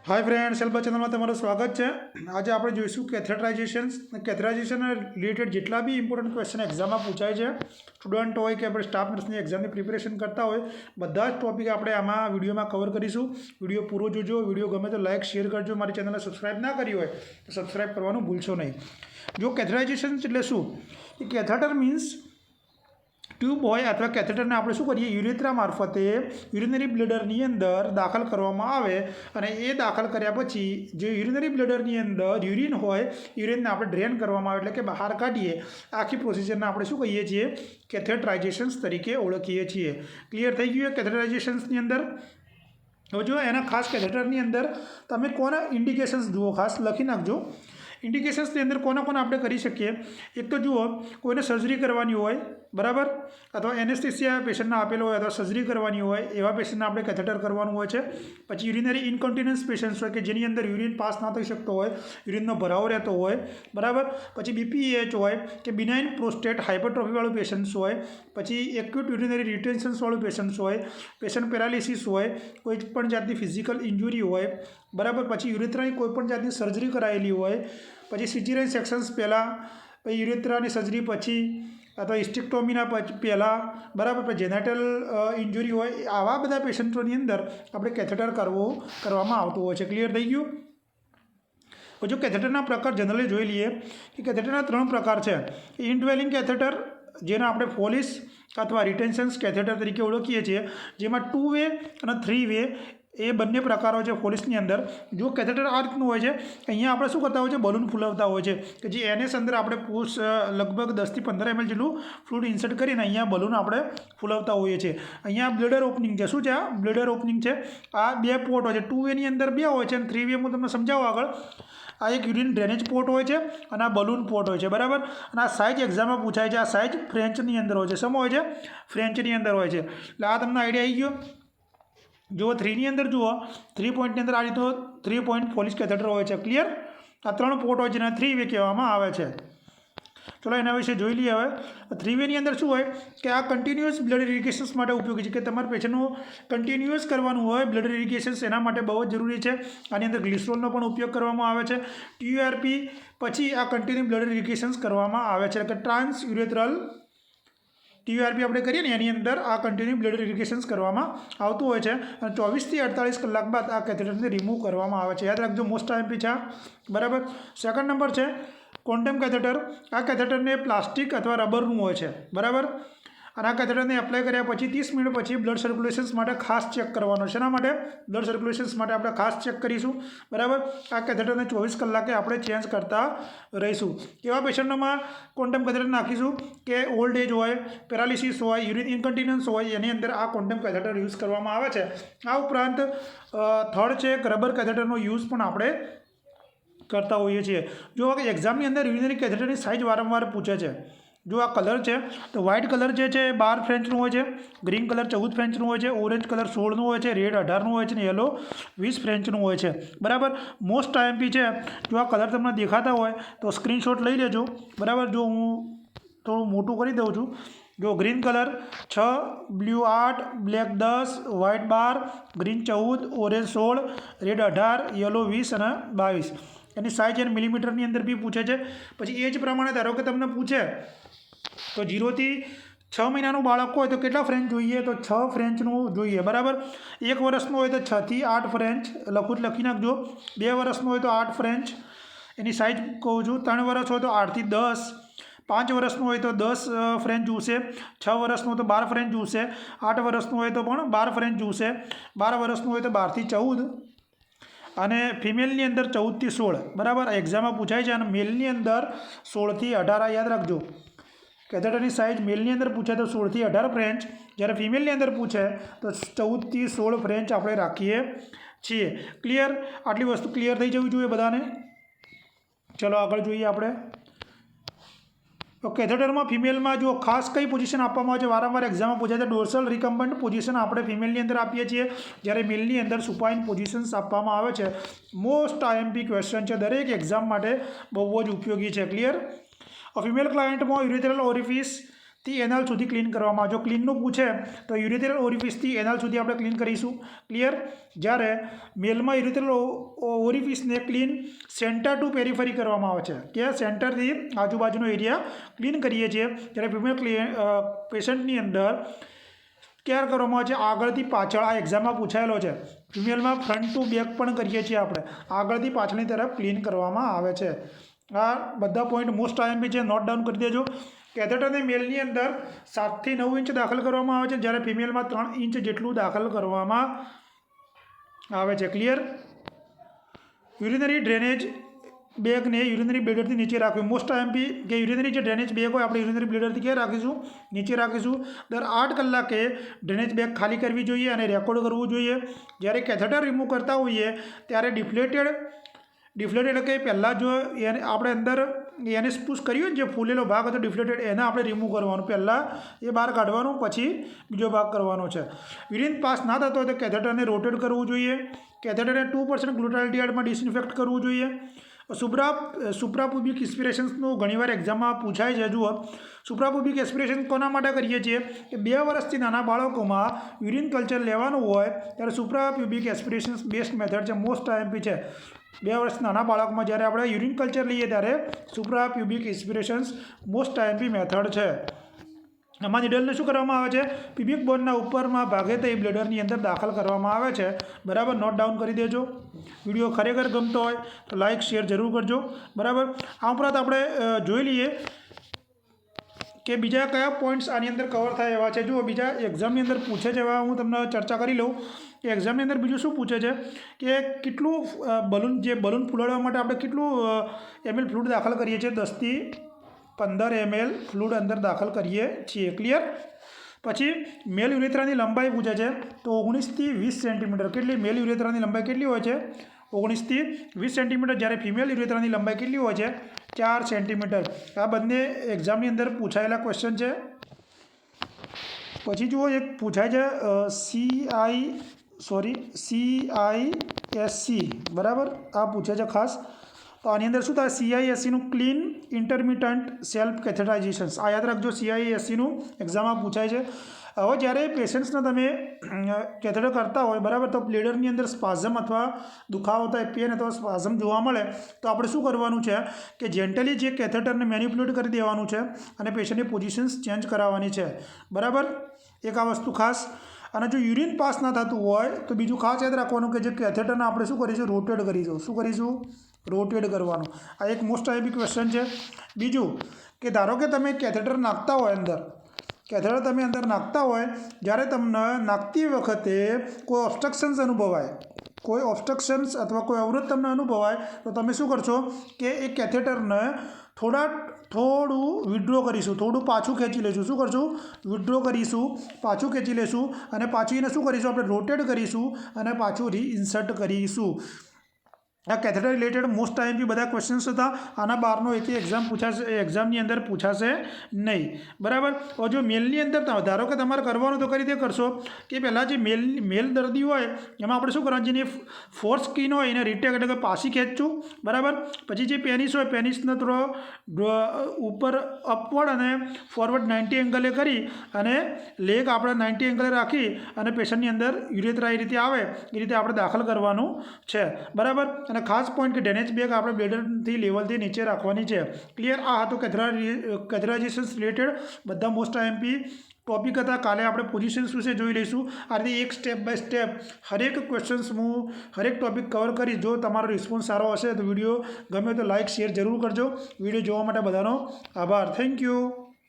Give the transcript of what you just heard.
Hi friends self channel में तमाરું स्वागत है। आज आप જોઈશું કેથેટરાઇઝેશન રિલેટેડ જેટલા બી ઇમ્પોર્ટન્ટ ક્વેશ્ચન એક્ઝામમાં પૂછાય છે, સ્ટુડન્ટ હોય કે આપણે સ્ટાફ નર્સની એક્ઝામની પ્રિપેરેશન કરતા હોય, બધા જ ટોપિક આપણે આમાં વિડીયોમાં કવર કરીશું। વિડીયો પૂરો જોજો। વિડીયો ગમે તો લાઇક શેર કરજો। મારી ચેનલને સબસ્ક્રાઇબ ના કરી હોય તો સબસ્ક્રાઇબ કરવાનું ભૂલશો નહીં। જો કેથેટરાઇઝેશન એટલે શું? એ કેથેટર મીન્સ ट्यूब होय अथवा कैथेटर ने આપણે શું કરીએ, યુરેથ્રા મારફતે યુરિનરી બ્લેડરની અંદર દાખલ કરવામાં આવે અને એ દાખલ કર્યા પછી જે યુરિનરી બ્લેડરની અંદર યુરિન હોય, યુરિનને આપણે ડ્રેન કરવામાં આવે એટલે કે બહાર કાઢીએ। આખી પ્રોસિજરને આપણે શું કહીએ છીએ? કેથેટરાઇઝેશન્સ તરીકે ઓળખીએ છીએ। ક્લિયર થઈ ગયું? કેથેટરાઇઝેશન્સની અંદર હવે જો એના ખાસ કેથેટરની અંદર તમે કોના ઇન્ડિકેશન્સ જુઓ, ખાસ લખી નાખજો। ઇન્ડિકેશન્સની અંદર કોના કોના આપણે કરી શકીએ? એક તો જુઓ, કોઈને સર્જરી કરવાની હોય, બરાબર, અથવા એનેસ્થેસિયા પેશન્ટને આપેલો હોય અથવા સર્જરી કરવાની હોય એવા પેશન્ટને આપણે કેથેટર કરવાનું હોય છે। પછી યુરિનરી ઇન્કોન્ટિનન્સ પેશન્ટ્સ હોય કે જેની અંદર યુરિન પાસ ના થઈ શકતો હોય, યુરિનનો ભરાવો રહેતો હોય, બરાબર। પછી બીપીએચ હોય કે બિનાઇન પ્રોસ્ટેટ હાઇપરટ્રોફીવાળું પેશન્ટ્સ હોય, પછી એક્યુટ યુરિનરી રિટેન્શન્સવાળું પેશન્ટ્સ હોય, પેશન્ટ પેરાલિસિસ હોય, કોઈ પણ જાતની ફિઝિકલ ઇન્જુરી હોય, બરાબર। પછી યુરેથ્રાની કોઈ પણ જાતની સર્જરી કરાયેલી હોય, પછી સિઝેરિયન સેક્શન્સ પહેલાં, પછી યુરેથ્રાની સર્જરી પછી અથવા હિસ્ટેક્ટોમીના પહેલાં, બરાબર, પછી જેનેટલ ઇન્જુરી હોય, આવા બધા પેશન્ટોની અંદર આપણે કેથેટર કરવામાં આવતું હોય છે। ક્લિયર થઈ ગયું? જો કેથેટરના પ્રકાર જનરલી જોઈ લઈએ કે કેથેટરના 3 પ્રકાર છે। ઇનડ્વેલિંગ કેથેટર, જેને આપણે ફોલિસ અથવા રિટેન્શન્સ કેથેટર તરીકે ઓળખીએ છીએ, જેમાં 2 વે અને 3 વે એ બંને પ્રકારો છે ફોલિસની અંદર। જો કેથેટર આ રીતનું હોય છે, અહીંયા આપણે શું કરતા હોય છે? બલૂન ફૂલાવતા હોય છે કે જે એનએસ અંદર આપણે લગભગ 10 થી 15 ml જેટલું ફ્લુઇડ ઇન્સર્ટ કરીને અહીંયા બલૂન આપણે ફૂલાવતા હોઈએ છીએ। અહીંયા બ્લેડર ઓપનિંગ છે। શું છે આ? બ્લેડર ઓપનિંગ છે। આ 2 પોર્ટ હોય છે, 2 વેની અંદર 2 હોય છે અને 3 વે હું તમને સમજાવું આગળ। આ એક યુરિન ડ્રેનેજ પોર્ટ હોય છે અને આ બલૂન પોર્ટ હોય છે, બરાબર। અને આ સાઇઝ એક્ઝામમાં પૂછાય છે। આ સાઇઝ ફ્રેન્ચની અંદર હોય છે। શેમાં હોય છે? ફ્રેન્ચની અંદર હોય છે। એટલે આ તમને આઈડિયા આવી ગયો। જો 3 ની અંદર જુઓ, 3 પોઈન્ટની અંદર આ રીતનો 3 પોઈન્ટ ફોલિસ કેથેટર હોય છે। ક્લિયર? આ 3 પોર્ટ હોય છે અને 3 વે કહેવામાં આવે છે। ચલો એના વિશે જોઈ લઈએ। હવે 3 વેની અંદર શું હોય કે આ કન્ટિન્યુઅસ બ્લડ ઇરિગેશન્સ માટે ઉપયોગી છે, કે તમારે પેશન્ટનું કન્ટિન્યુઅસ કરવાનું હોય બ્લડ ઇરિગેશન્સ, એના માટે બહુ જ જરૂરી છે। આની અંદર ગ્લિસરોલનો પણ ઉપયોગ કરવામાં આવે છે। TURP પછી આ કન્ટિન્યુ બ્લડ ઇરિગેશન્સ કરવામાં આવે છે કે ટ્રાન્સ યુરેથ્રલ TURP આપણે કરીએ ને એની અંદર આ કન્ટિન્યુ બ્લડ ઇરિગેશન્સ કરવામાં આવતું હોય છે અને 24 થી 48 કલાક બાદ આ કેથેટરને રિમૂવ કરવામાં આવે છે। યાદ રાખજો, મોસ્ટ આઈએમપી છે, બરાબર। સેકન્ડ નંબર છે કોન્ડમ કેથેટર। આ કેથેટરને પ્લાસ્ટિક અથવા રબરનું હોય છે, બરાબર। અને આ કેથેટરને એપ્લાય કર્યા પછી 30 મિનિટ પછી બ્લડ સર્ક્યુલેશન્સ માટે ખાસ ચેક કરવાનો છે। શેના માટે? બ્લડ સર્ક્યુલેશન્સ માટે આપણે ખાસ ચેક કરીશું, બરાબર। આ કેથેટરને 24 કલાકે આપણે ચેન્જ કરતા રહીશું। કેવા પેશન્ટોમાં કોન્ડમ કેથેટર નાખીશું? કે ઓલ્ડ એજ હોય, પેરાલિસિસ હોય, યુરિન ઇન્કન્ટિનન્સ હોય, એની અંદર આ કોન્ડમ કેથેટર યુઝ કરવામાં આવે છે। આ ઉપરાંત થર્ડ છે રબર કેથેટરનો યુઝ પણ આપણે કરતા હોઈએ છીએ। જો એક્ઝામની અંદર યુરિનરી કેથેટરની સાઇઝ વારંવાર પૂછે છે। જો આ કલર છે તો વ્હાઇટ કલર જે છે 12 ફ્રેન્ચનું હોય છે, ગ્રીન કલર 14 ફ્રેન્ચનું હોય છે, ઓરેન્જ કલર 16નું હોય છે, રેડ 18નું હોય છે અને યલો 20 ફ્રેન્ચનું હોય છે, બરાબર। મોસ્ટ આઈએમપી છે। જો આ કલર તમને દેખાતા હોય તો સ્ક્રીનશોટ લઈ લેજો, બરાબર। જો હું થોડું મોટું કરી દઉં છું। જો green colour 6, blue 8, black 10, white 12, green 14, orange 16, red 18, yellow 20 અને 22। એની સાઇઝ અને મિલીમીટરની અંદર બી પૂછે છે। પછી એજ પ્રમાણે ધારો કે તમને પૂછે તો 0 થી 6 મહિનાનું બાળક હોય તો કેટલા ફ્રેન્ચ જોઈએ? તો 6 ફ્રેન્ચનું જોઈએ, બરાબર। 1 વર્ષનું હોય તો 6 થી 8 ફ્રેન્ચ લખી નાખજો। 2 વર્ષનું હોય તો 8 ફ્રેન્ચ, એની સાઇઝ કહું છું। 3 વર્ષ હોય તો 8 થી 10, 5 વર્ષનું હોય તો 10 ફ્રેન્ચ જોશે, 6 વર્ષનું હોય તો 12 ફ્રેન્ચ જોશે, 8 વર્ષનું હોય તો પણ 12 ફ્રેન્ચ જોશે, 12 વર્ષનું હોય તો 12 થી 14 અને ફિમેલની અંદર 14 થી 16, બરાબર। એક્ઝામમાં પૂછાય છે। અને મેલની અંદર 16 થી 18 યાદ રાખજો। કેથેટરની સાઇઝ મેલની અંદર પૂછે તો 16 થી 18 ફ્રેન્ચ, જ્યારે ફિમેલની અંદર પૂછે તો 14 થી 16 ફ્રેન્ચ આપણે રાખીએ છીએ। ક્લિયર? આટલી વસ્તુ ક્લિયર થઈ જવી જોઈએ બધાને। ચલો આગળ જોઈએ આપણે। તો કેથેટરમાં ફિમેલમાં જો ખાસ કઈ પોઝિશન આપવામાં આવે છે, વારંવાર એક્ઝામમાં પૂછાય છે, ડોર્સલ રિકમ્બન્ટ પોઝિશન આપણે ફિમેલની અંદર આપીએ છીએ, જ્યારે મેલની અંદર સુપાઇન પોઝિશન્સ આપવામાં આવે છે। મોસ્ટ આઈએમપી ક્વેશ્ચન છે, દરેક એક્ઝામ માટે બહુ જ ઉપયોગી છે। ક્લિયર? ફિમેલ ક્લાયન્ટમાં યુરેથ્રલ ઓરિફિસ થી એનાલ સુધી ક્લીન કરવામાં આવે. જો ક્લીનનું પૂછે તો યુરિથ્રલ ઓરિફિસથી એનાલ સુધી આપણે ક્લીન કરીશું. ક્લિયર. જ્યારે મેલમાં યુરિથ્રલ ઓરિફિસને ક્લીન સેન્ટર ટુ પેરિફરી કરવામાં આવે છે, કે સેન્ટરથી આજુબાજુનો એરિયા ક્લીન કરીએ છીએ. જ્યારે ફિમેલ પેશન્ટની અંદર કેર કરવામાં આવે છે આગળથી પાછળ. આ એક્ઝામમાં પૂછાયેલો છે. ફિમેલમાં ફ્રન્ટ ટુ બેક પણ કરીએ છીએ આપણે, આગળથી પાછળની તરફ ક્લીન કરવામાં આવે છે. આ બધા પોઈન્ટ મોસ્ટ આઈએમપી છે, નોટ ડાઉન કરી દેજો. કેથેટરને મેલની અંદર 7 થી 9 ઇંચ દાખલ કરવામાં આવે છે, જ્યારે ફિમેલમાં 3 ઇંચ જેટલું દાખલ કરવામાં આવે છે. ક્લિયર. યુરિનરી ડ્રેનેજ બેગને યુરિનરી બ્લેડરથી નીચે રાખવી. મોસ્ટ આઈએમપી કે યુરિનરી જે ડ્રેનેજ બેગ હોય આપણે યુરિનરી બ્લેડરથી ક્યાં રાખીશું? નીચે રાખીશું. દર 8 કલાકે ડ્રેનેજ બેગ ખાલી કરવી જોઈએ અને રેકોર્ડ કરવું જોઈએ. જ્યારે કેથેટર રિમૂવ કરતા હોઈએ ત્યારે ડિફ્લેટેડ એટલે કે પહેલાં જો એને આપણે અંદર એને પુશ કર્યું જે ફૂલેલો ભાગ હતો ડિફ્લેટેડ, એને આપણે રિમૂવ કરવાનું. પહેલાં એ બહાર કાઢવાનું, પછી બીજો ભાગ કરવાનો છે. યુરિન પાસ ના થતો હોય તો કેથેટરને રોટેટ કરવું જોઈએ. કેથેટરને 2% ગ્લુટાલ્ડિહાઇડમાં ડિસઇન્ફેક્ટ કરવું જોઈએ. સુપ્રાપુબિક એસ્પિરેશન્સનું ઘણીવાર એક્ઝામમાં પૂછાય છે. જુઓ, સુપ્રાપુબિક એસ્પિરેશન કોના માટે કરીએ છીએ? કે 2 વર્ષથી નાના બાળકોમાં યુરિન કલ્ચર લેવાનું હોય ત્યારે સુપ્રાપ્યુબિક એસ્પિરેશન્સ બેસ્ટ મેથડ છે, મોસ્ટ આઈએમપી છે. 2 વર્ષથી નાના બાળકમાં જ્યારે આપણે યુરિન કલ્ચર લઈએ ત્યારે સુપ્રાપ્યુબિક એસ્પિરેશન્સ મોસ્ટ આઈએમપી મેથડ છે. આમાં નીડલને શું કરવામાં આવે છે? પ્યુબિક બોનના ઉપરમાં ભાગે તે બ્લેડરની અંદર દાખલ કરવામાં આવે છે. બરાબર, નોટ ડાઉન કરી દેજો. વિડીયો ખરેખર ગમતો હોય તો લાઇક શેર જરૂર કરજો. બરાબર. આ ઉપરાંત આપણે જોઈ લઈએ કે બીજા કયા પોઈન્ટ્સ આની અંદર કવર થાય એવા છે. જુઓ, બીજા એક્ઝામની અંદર પૂછે છે એવા હું તમને ચર્ચા કરી લઉં કે એક્ઝામની અંદર બીજું શું પૂછે છે કે કેટલું બલૂન ફૂલાડવા માટે આપણે કેટલું ml ફ્લુઇડ દાખલ કરીએ છીએ? 10 થી 15 ml ફ્લુઇડ અંદર દાખલ કરીએ છીએ. ક્લિયર. પછી મેલ યુરેથ્રાની લંબાઈ પૂછે છે તો 19 થી 20 સેન્ટીમીટર. કેટલી મેલ યુરેથ્રાની લંબાઈ કેટલી હોય છે? 19 થી 20 સેન્ટીમીટર. જ્યારે ફિમેલ યુરેથ્રાની લંબાઈ કેટલી હોય છે? 4 સેન્ટીમીટર. આ બંને એક્ઝામની અંદર પૂછાયેલા ક્વેશ્ચન છે. પછી જુઓ, એક પૂછાય છે CISC. બરાબર, આ પૂછે છે ખાસ. તો આની અંદર શું થાય? CISCનું ક્લીન ઇન્ટરમિટન્ટ સેલ્ફ કેથેટરાઇઝેશન્સ. આ યાદ રાખજો, CISCનું એક્ઝામમાં પૂછાય છે. હવે જ્યારે પેશન્ટ્સને તમે કેથેટર કરતા હોય, બરાબર, તો બ્લેડરની અંદર સ્પાઝમ અથવા દુખાવો થાય, પેન અથવા સ્પાઝમ જોવા મળે તો આપણે શું કરવાનું છે કે જેન્ટલી જે કેથેટરને મેનિપ્યુલેટ કરી દેવાનું છે અને પેશન્ટની પોઝિશન્સ ચેન્જ કરાવવાની છે. બરાબર, એક આ વસ્તુ ખાસ. અને જો યુરિન પાસ ના થતું હોય તો બીજું ખાસ યાદ રાખવાનું કે જે કેથેટરને આપણે શું કરીશું? રોટેટ કરીશું. શું કરીશું? રોટેટ કરવાનું. આ એક મોસ્ટ આઈએમપી ક્વેશ્ચન છે. બીજું કે ધારો કે તમે કેથેટર નાખતા હોય અંદર, કેથેટર તમે અંદર નાખતા હોય, જ્યારે તમને નાખતી વખતે કોઈ ઓબ્સ્ટ્રક્શન્સ અનુભવાય, કોઈ ઓબ્સ્ટ્રક્શન્સ અથવા કોઈ અવરોધ તમને અનુભવાય તો તમે શું કરશો કે એ કેથેટરને થોડું વિડ્રો કરીશું, થોડું પાછું ખેંચી લઈશું. શું કરશું? વિડ્રો કરીશું, પાછું ખેંચી લઈશું અને પાછું એને શું કરીશું? આપણે રોટેટ કરીશું અને પાછું રીઇન્સર્ટ કરીશું. આ કેથેટર રિલેટેડ મોસ્ટ આઈએમપી બધા ક્વેશ્ચન્સ હતા. આના બહારનો એથી એક્ઝામની અંદર પૂછાશે નહીં. બરાબર. હવે જો મેલની અંદર ધારો કે તમારે કરવાનું તો કઈ રીતે કરશો કે પહેલાં જે મેલ દર્દી હોય એમાં આપણે શું કરવાનું? જેની ફોર્સ સ્કીન હોય એને રીટેક એટલે કે પાછી ખેંચશું. બરાબર. પછી જે પેનિસ હોય પેનિસને થોડો ઉપર અપવર્ડ અને ફોરવર્ડ 90 એંગલે કરી અને લેગ આપણે 90 એંગલે રાખી અને પેશન્ટની અંદર યુરેથ્રા એ રીતે આવે એ રીતે આપણે દાખલ કરવાનું છે. બરાબર. અને ખાસ પોઈન્ટ કે ડ્રેનેજ બેગ આપણે બ્લેડરથી લેવલથી નીચે રાખવાની છે. ક્લિયર. આ હતું કેથેટરાઇઝેશન્સ રિલેટેડ બધા મોસ્ટ આઈએમપી ટોપિક હતા. કાલે આપણે પોઝિશન્સ વિશે જોઈ લઈશું. આ રીતે એક સ્ટેપ બાય સ્ટેપ હરેક ક્વેશ્ચન્સ હું હરેક ટોપિક કવર કરીશ. જો તમારો રિસ્પોન્સ સારો હશે તો વિડીયો ગમે તો લાઇક શેર જરૂર કરજો. વિડીયો જોવા માટે બધાનો આભાર. Thank you.